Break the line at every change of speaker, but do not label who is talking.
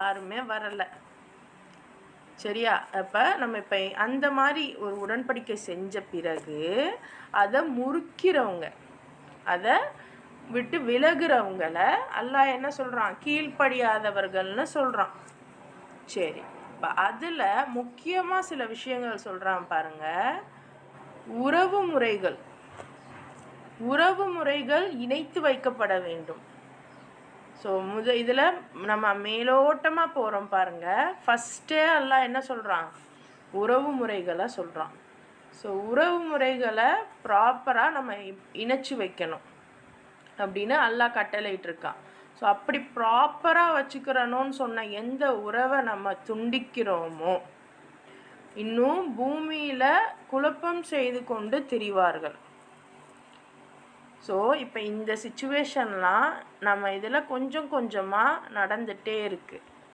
யாருமே வரலை. சரியா? அப்போ நம்ம இப்போ அந்த மாதிரி ஒரு உடன்படிக்கை செஞ்ச பிறகு அதை முறிக்கிறவங்க, அதை விட்டு விலகுறவங்கள அல்லாஹ் என்ன சொல்கிறான்? கீழ்ப்படியாதவர்கள்னு சொல்கிறான். சரி, இப்போ அதில் முக்கியமாக சில விஷயங்கள் சொல்கிறான் பாருங்க. உறவு முறைகள் இணைத்து வைக்கப்பட வேண்டும். ஸோ இதில் நம்ம மேலோட்டமாக போகிறோம் பாருங்கள். ஃபஸ்ட்டே அல்லாஹ் என்ன சொல்கிறான்? உறவு முறைகளை சொல்கிறான். ஸோ உறவு முறைகளை ப்ராப்பராக நம்ம இணைச்சி வைக்கணும் அப்படின்னு அல்லாஹ் கட்டளையிட்டிருக்கான். ஸோ அப்படி ப்ராப்பராக வச்சுக்கிறணும்னு சொன்ன எந்த உறவை நம்ம துண்டிக்கிறோமோ இன்னும் பூமியில் குழப்பம் செய்து கொண்டு திரிவார்கள். ஸோ இப்போ இந்த சிச்சுவேஷன்லாம் நம்ம இதில் கொஞ்சம் கொஞ்சமாக நடந்துகிட்டே இருக்குது.